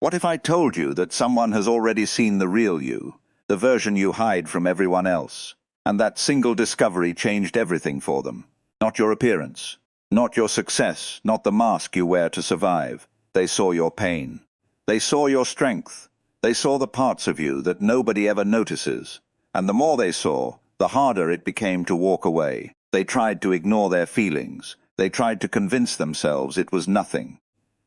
What if I told you that someone has already seen the real you, the version you hide from everyone else, and that single discovery changed everything for them? Not your appearance, not your success, not the mask you wear to survive. They saw your pain. They saw your strength. They saw the parts of you that nobody ever notices. And the more they saw, the harder it became to walk away. They tried to ignore their feelings. They tried to convince themselves it was nothing.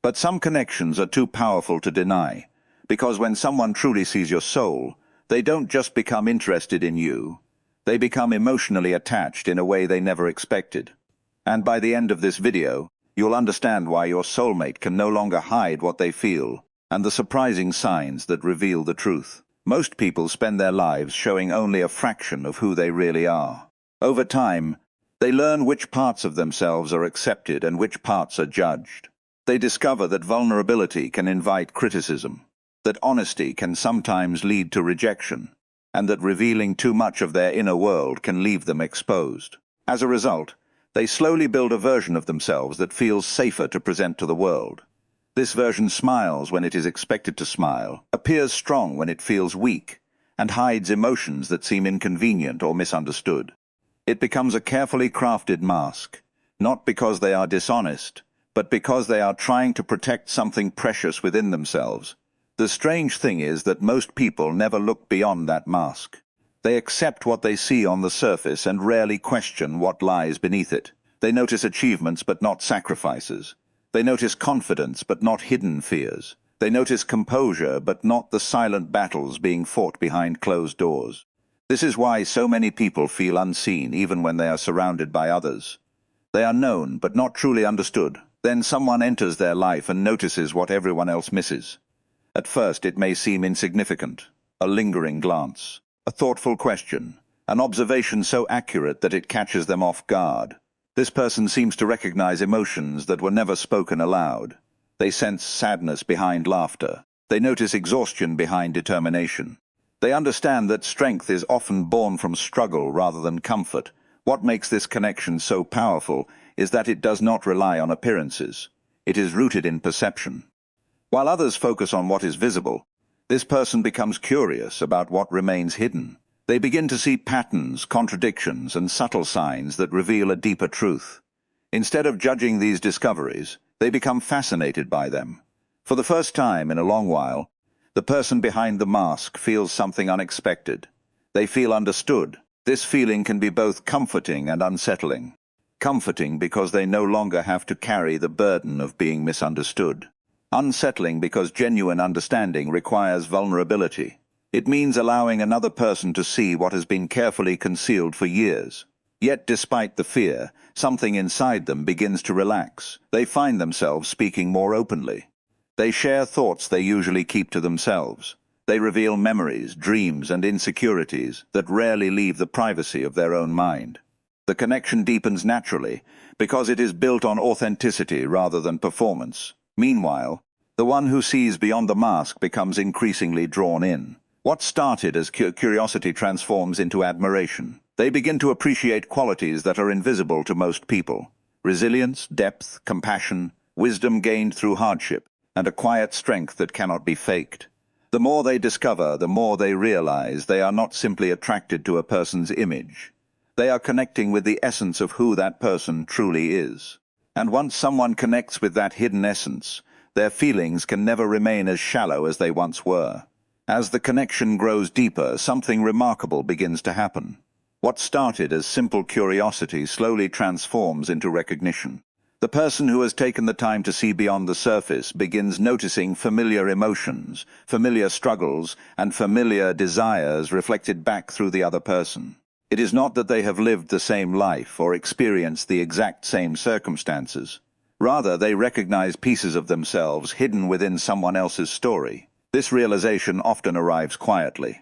But some connections are too powerful to deny, because when someone truly sees your soul, they don't just become interested in you. They become emotionally attached in a way they never expected. And by the end of this video, you'll understand why your soulmate can no longer hide what they feel, and the surprising signs that reveal the truth. Most people spend their lives showing only a fraction of who they really are. Over time, they learn which parts of themselves are accepted and which parts are judged. They discover that vulnerability can invite criticism, that honesty can sometimes lead to rejection, and that revealing too much of their inner world can leave them exposed. As a result, they slowly build a version of themselves that feels safer to present to the world. This version smiles when it is expected to smile, appears strong when it feels weak, and hides emotions that seem inconvenient or misunderstood. It becomes a carefully crafted mask, not because they are dishonest, but because they are trying to protect something precious within themselves. The strange thing is that most people never look beyond that mask. They accept what they see on the surface and rarely question what lies beneath it. They notice achievements but not sacrifices. They notice confidence but not hidden fears. They notice composure but not the silent battles being fought behind closed doors. This is why so many people feel unseen even when they are surrounded by others. They are known but not truly understood. Then someone enters their life and notices what everyone else misses. At first it may seem insignificant, a lingering glance, a thoughtful question, an observation so accurate that it catches them off guard. This person seems to recognize emotions that were never spoken aloud. They sense sadness behind laughter. They notice exhaustion behind determination. They understand that strength is often born from struggle rather than comfort. What makes this connection so powerful is that it does not rely on appearances. It is rooted in perception. While others focus on what is visible, this person becomes curious about what remains hidden. They begin to see patterns, contradictions, and subtle signs that reveal a deeper truth. Instead of judging these discoveries, they become fascinated by them. For the first time in a long while, the person behind the mask feels something unexpected. They feel understood. This feeling can be both comforting and unsettling. Comforting because they no longer have to carry the burden of being misunderstood. Unsettling because genuine understanding requires vulnerability. It means allowing another person to see what has been carefully concealed for years. Yet despite the fear, something inside them begins to relax. They find themselves speaking more openly. They share thoughts they usually keep to themselves. They reveal memories, dreams, and insecurities that rarely leave the privacy of their own mind. The connection deepens naturally because it is built on authenticity rather than performance. Meanwhile, the one who sees beyond the mask becomes increasingly drawn in. What started as curiosity transforms into admiration. They begin to appreciate qualities that are invisible to most people. Resilience, depth, compassion, wisdom gained through hardship, and a quiet strength that cannot be faked. The more they discover, the more they realize they are not simply attracted to a person's image. They are connecting with the essence of who that person truly is. And once someone connects with that hidden essence, their feelings can never remain as shallow as they once were. As the connection grows deeper, something remarkable begins to happen. What started as simple curiosity slowly transforms into recognition. The person who has taken the time to see beyond the surface begins noticing familiar emotions, familiar struggles, and familiar desires reflected back through the other person. It is not that they have lived the same life or experienced the exact same circumstances. Rather, they recognize pieces of themselves hidden within someone else's story. This realization often arrives quietly.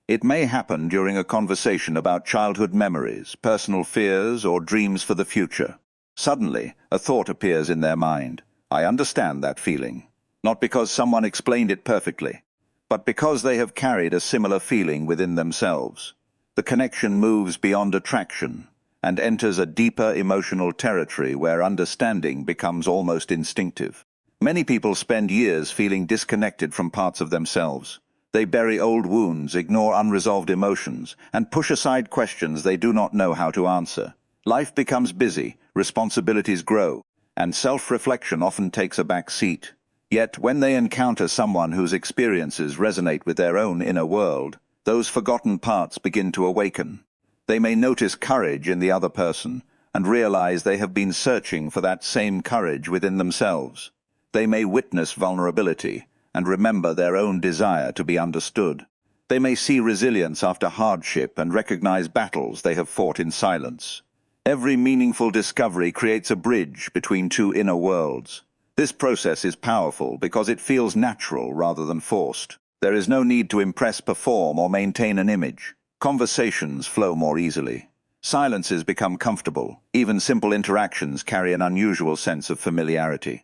It may happen during a conversation about childhood memories, personal fears, or dreams for the future. Suddenly, a thought appears in their mind. I understand that feeling. Not because someone explained it perfectly, but because they have carried a similar feeling within themselves. The connection moves beyond attraction and enters a deeper emotional territory where understanding becomes almost instinctive. Many people spend years feeling disconnected from parts of themselves. They bury old wounds, ignore unresolved emotions, and push aside questions they do not know how to answer. Life becomes busy, responsibilities grow, and self-reflection often takes a back seat. Yet, when they encounter someone whose experiences resonate with their own inner world, those forgotten parts begin to awaken. They may notice courage in the other person and realize they have been searching for that same courage within themselves. They may witness vulnerability and remember their own desire to be understood. They may see resilience after hardship and recognize battles they have fought in silence. Every meaningful discovery creates a bridge between two inner worlds. This process is powerful because it feels natural rather than forced. There is no need to impress, perform, or maintain an image. Conversations flow more easily. Silences become comfortable. Even simple interactions carry an unusual sense of familiarity.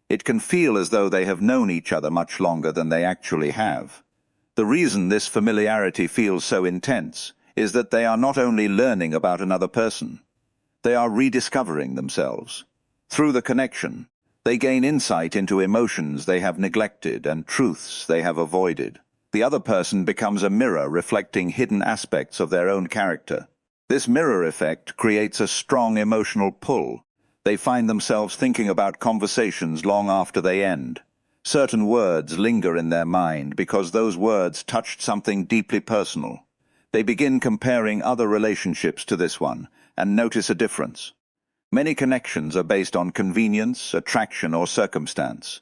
It can feel as though they have known each other much longer than they actually have. The reason this familiarity feels so intense is that they are not only learning about another person, they are rediscovering themselves. Through the connection, they gain insight into emotions they have neglected and truths they have avoided. The other person becomes a mirror reflecting hidden aspects of their own character. This mirror effect creates a strong emotional pull. They find themselves thinking about conversations long after they end. Certain words linger in their mind because those words touched something deeply personal. They begin comparing other relationships to this one and notice a difference. Many connections are based on convenience, attraction, or circumstance.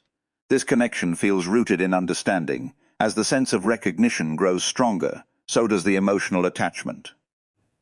This connection feels rooted in understanding. As the sense of recognition grows stronger, so does the emotional attachment.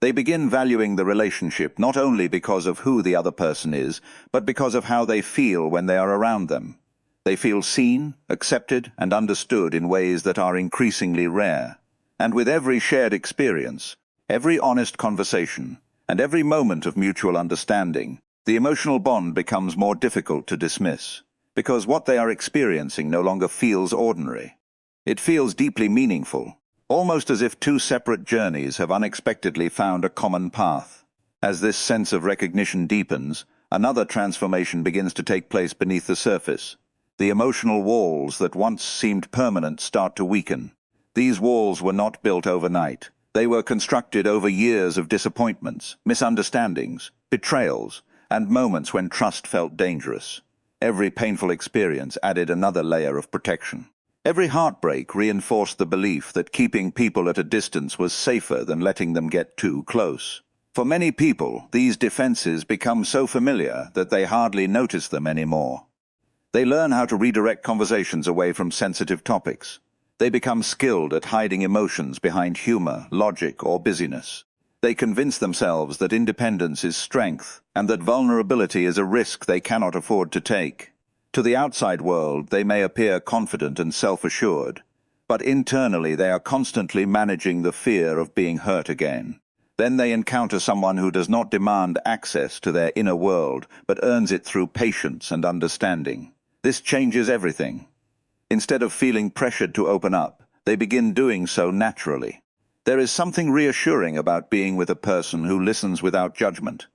They begin valuing the relationship not only because of who the other person is, but because of how they feel when they are around them. They feel seen, accepted, and understood in ways that are increasingly rare. And with every shared experience, every honest conversation, and every moment of mutual understanding, the emotional bond becomes more difficult to dismiss, because what they are experiencing no longer feels ordinary. It feels deeply meaningful, almost as if two separate journeys have unexpectedly found a common path. As this sense of recognition deepens, another transformation begins to take place beneath the surface. The emotional walls that once seemed permanent start to weaken. These walls were not built overnight. They were constructed over years of disappointments, misunderstandings, betrayals, and moments when trust felt dangerous. Every painful experience added another layer of protection. Every heartbreak reinforced the belief that keeping people at a distance was safer than letting them get too close. For many people, these defenses become so familiar that they hardly notice them anymore. They learn how to redirect conversations away from sensitive topics. They become skilled at hiding emotions behind humor, logic, or busyness. They convince themselves that independence is strength and that vulnerability is a risk they cannot afford to take. To the outside world, they may appear confident and self-assured, but internally they are constantly managing the fear of being hurt again. Then they encounter someone who does not demand access to their inner world, but earns it through patience and understanding. This changes everything. Instead of feeling pressured to open up, they begin doing so naturally. There is something reassuring about being with a person who listens without judgment,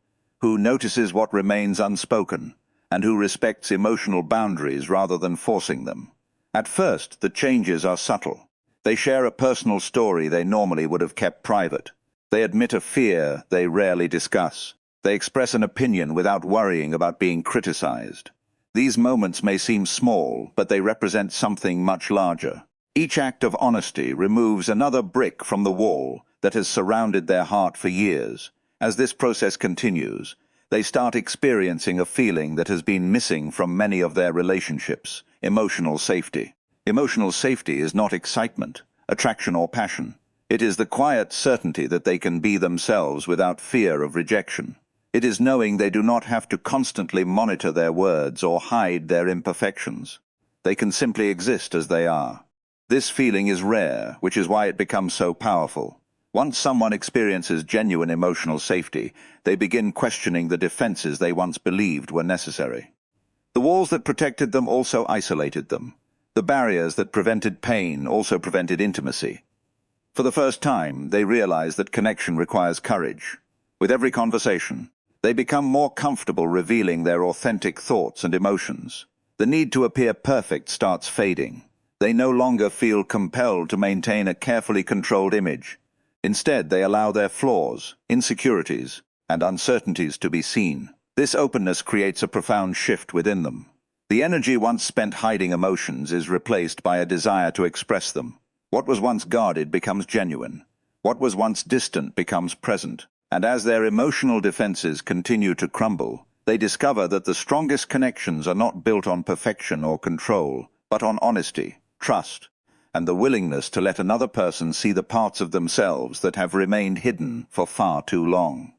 who notices what remains unspoken, and who respects emotional boundaries rather than forcing them. At first, the changes are subtle. They share a personal story they normally would have kept private. They admit a fear they rarely discuss. They express an opinion without worrying about being criticized. These moments may seem small, but they represent something much larger. Each act of honesty removes another brick from the wall that has surrounded their heart for years. As this process continues, they start experiencing a feeling that has been missing from many of their relationships: emotional safety. Emotional safety is not excitement, attraction, or passion. It is the quiet certainty that they can be themselves without fear of rejection. It is knowing they do not have to constantly monitor their words or hide their imperfections. They can simply exist as they are. This feeling is rare, which is why it becomes so powerful. Once someone experiences genuine emotional safety, they begin questioning the defenses they once believed were necessary. The walls that protected them also isolated them. The barriers that prevented pain also prevented intimacy. For the first time, they realize that connection requires courage. With every conversation, they become more comfortable revealing their authentic thoughts and emotions. The need to appear perfect starts fading. They no longer feel compelled to maintain a carefully controlled image. Instead, they allow their flaws, insecurities, and uncertainties to be seen. This openness creates a profound shift within them. The energy once spent hiding emotions is replaced by a desire to express them. What was once guarded becomes genuine. What was once distant becomes present. And as their emotional defenses continue to crumble, they discover that the strongest connections are not built on perfection or control, but on honesty, trust, and the willingness to let another person see the parts of themselves that have remained hidden for far too long.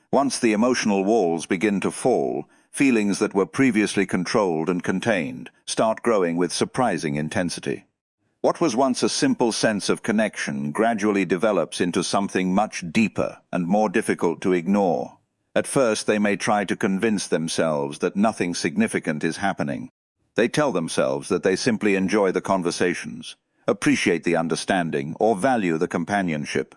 Once the emotional walls begin to fall, feelings that were previously controlled and contained start growing with surprising intensity. What was once a simple sense of connection gradually develops into something much deeper and more difficult to ignore. At first, they may try to convince themselves that nothing significant is happening. They tell themselves that they simply enjoy the conversations, appreciate the understanding, or value the companionship.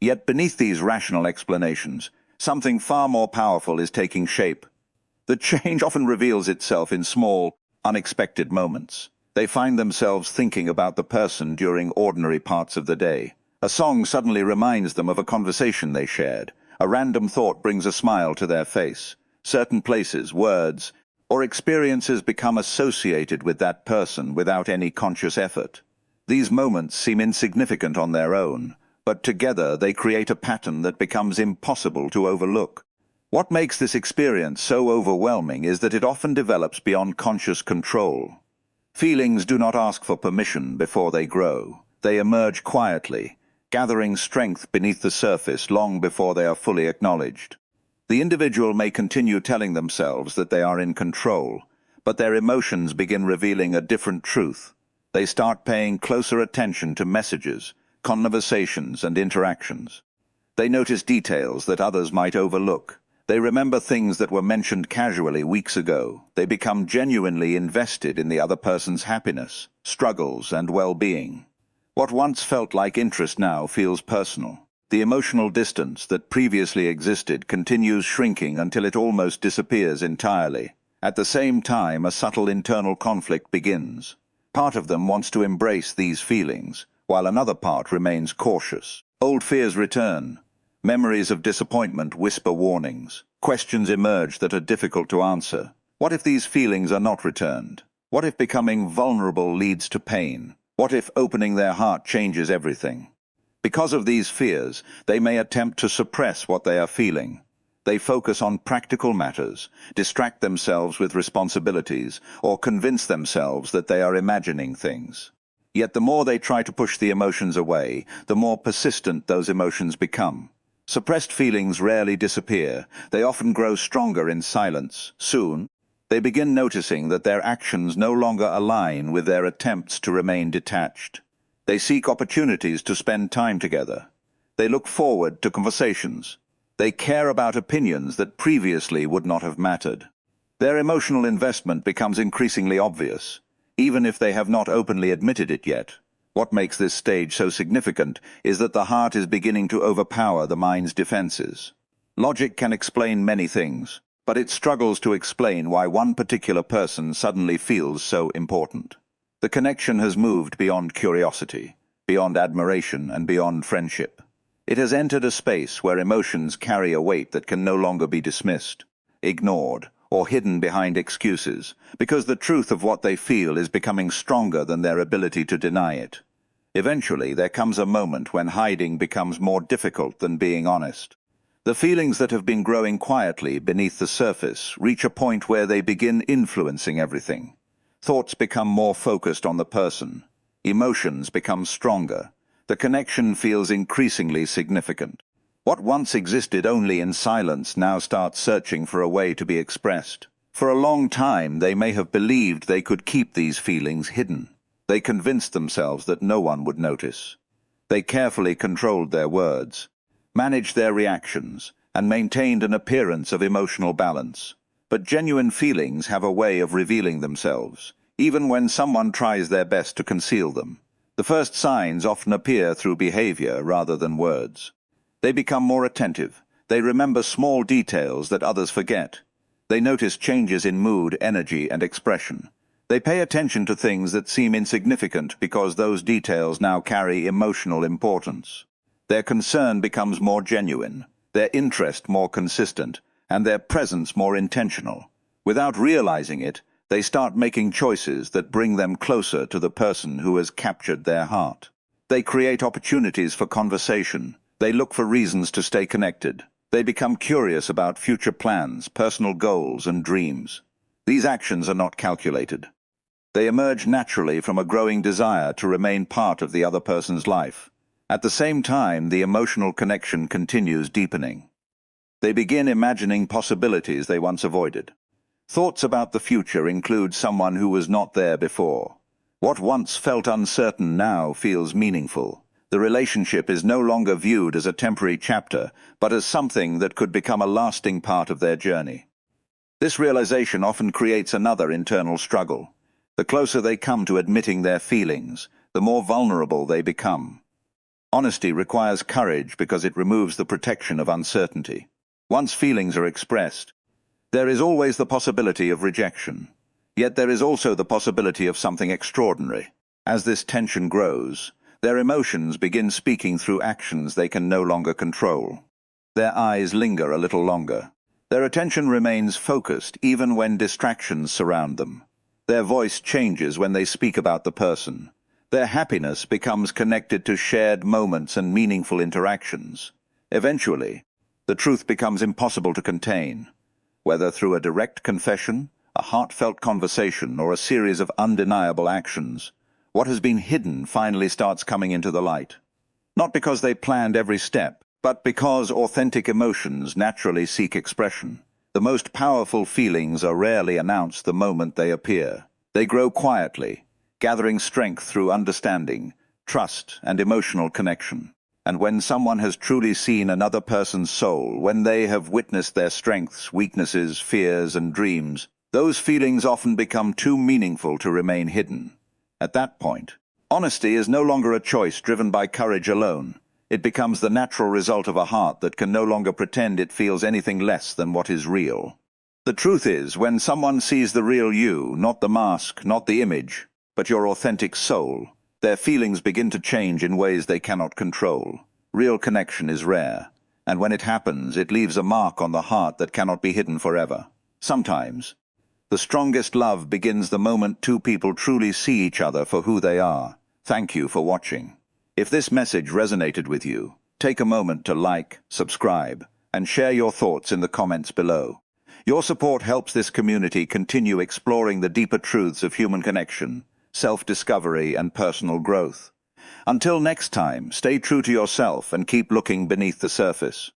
Yet beneath these rational explanations, something far more powerful is taking shape. The change often reveals itself in small, unexpected moments. They find themselves thinking about the person during ordinary parts of the day. A song suddenly reminds them of a conversation they shared. A random thought brings a smile to their face. Certain places, words, or experiences become associated with that person without any conscious effort. These moments seem insignificant on their own, but together they create a pattern that becomes impossible to overlook. What makes this experience so overwhelming is that it often develops beyond conscious control. Feelings do not ask for permission before they grow. They emerge quietly, gathering strength beneath the surface long before they are fully acknowledged. The individual may continue telling themselves that they are in control, but their emotions begin revealing a different truth. They start paying closer attention to messages, conversations, and interactions. They notice details that others might overlook. They remember things that were mentioned casually weeks ago. They become genuinely invested in the other person's happiness, struggles, and well-being. What once felt like interest now feels personal. The emotional distance that previously existed continues shrinking until it almost disappears entirely. At the same time, a subtle internal conflict begins. Part of them wants to embrace these feelings, while another part remains cautious. Old fears return. Memories of disappointment whisper warnings. Questions emerge that are difficult to answer. What if these feelings are not returned? What if becoming vulnerable leads to pain? What if opening their heart changes everything? Because of these fears, they may attempt to suppress what they are feeling. They focus on practical matters, distract themselves with responsibilities, or convince themselves that they are imagining things. Yet the more they try to push the emotions away, the more persistent those emotions become. Suppressed feelings rarely disappear. They often grow stronger in silence. Soon, they begin noticing that their actions no longer align with their attempts to remain detached. They seek opportunities to spend time together. They look forward to conversations. They care about opinions that previously would not have mattered. Their emotional investment becomes increasingly obvious, even if they have not openly admitted it yet. What makes this stage so significant is that the heart is beginning to overpower the mind's defenses. Logic can explain many things, but it struggles to explain why one particular person suddenly feels so important. The connection has moved beyond curiosity, beyond admiration, and beyond friendship. It has entered a space where emotions carry a weight that can no longer be dismissed, ignored, or hidden behind excuses, because the truth of what they feel is becoming stronger than their ability to deny it. Eventually, there comes a moment when hiding becomes more difficult than being honest. The feelings that have been growing quietly beneath the surface reach a point where they begin influencing everything. Thoughts become more focused on the person. Emotions become stronger. The connection feels increasingly significant. What once existed only in silence now starts searching for a way to be expressed. For a long time, they may have believed they could keep these feelings hidden. They convinced themselves that no one would notice. They carefully controlled their words, managed their reactions, and maintained an appearance of emotional balance. But genuine feelings have a way of revealing themselves, even when someone tries their best to conceal them. The first signs often appear through behavior rather than words. They become more attentive. They remember small details that others forget. They notice changes in mood, energy, and expression. They pay attention to things that seem insignificant because those details now carry emotional importance. Their concern becomes more genuine, their interest more consistent, and their presence more intentional. Without realizing it, they start making choices that bring them closer to the person who has captured their heart. They create opportunities for conversation. They look for reasons to stay connected. They become curious about future plans, personal goals, and dreams. These actions are not calculated. They emerge naturally from a growing desire to remain part of the other person's life. At the same time, the emotional connection continues deepening. They begin imagining possibilities they once avoided. Thoughts about the future include someone who was not there before. What once felt uncertain now feels meaningful. The relationship is no longer viewed as a temporary chapter, but as something that could become a lasting part of their journey. This realization often creates another internal struggle. The closer they come to admitting their feelings, the more vulnerable they become. Honesty requires courage because it removes the protection of uncertainty. Once feelings are expressed, there is always the possibility of rejection. Yet there is also the possibility of something extraordinary. As this tension grows, their emotions begin speaking through actions they can no longer control. Their eyes linger a little longer. Their attention remains focused even when distractions surround them. Their voice changes when they speak about the person. Their happiness becomes connected to shared moments and meaningful interactions. Eventually, the truth becomes impossible to contain. Whether through a direct confession, a heartfelt conversation, or a series of undeniable actions, what has been hidden finally starts coming into the light. Not because they planned every step, but because authentic emotions naturally seek expression. The most powerful feelings are rarely announced the moment they appear. They grow quietly, gathering strength through understanding, trust, and emotional connection. And when someone has truly seen another person's soul, when they have witnessed their strengths, weaknesses, fears, and dreams, those feelings often become too meaningful to remain hidden. At that point, honesty is no longer a choice driven by courage alone. It becomes the natural result of a heart that can no longer pretend it feels anything less than what is real. The truth is, when someone sees the real you, not the mask, not the image, but your authentic soul, their feelings begin to change in ways they cannot control. Real connection is rare, and when it happens, it leaves a mark on the heart that cannot be hidden forever. Sometimes, the strongest love begins the moment two people truly see each other for who they are. Thank you for watching. If this message resonated with you, take a moment to like, subscribe, and share your thoughts in the comments below. Your support helps this community continue exploring the deeper truths of human connection, self-discovery, and personal growth. Until next time, stay true to yourself and keep looking beneath the surface.